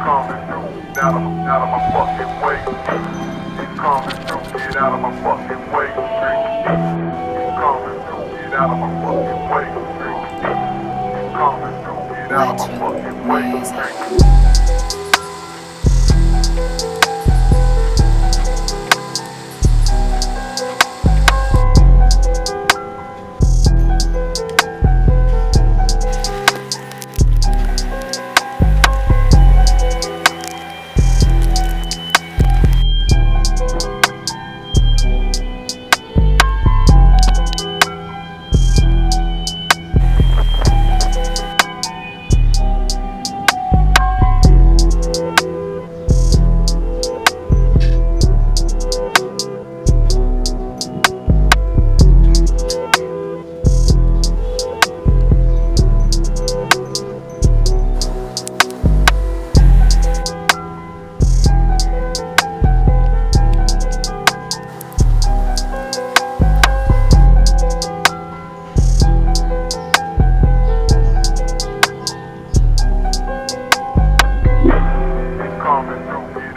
coming through, get out of my fucking way. He's coming through, get out of my fucking way. He's coming through, get out of my fucking way. He's coming through, get out of my fucking way.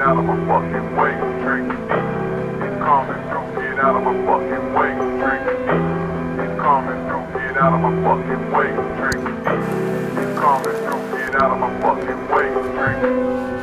Get out of my fucking way, drink. He's coming through, get out of my fucking way, drink. He's coming through, get out of my fucking way, drink. He's coming through, get out of my fucking way, drink.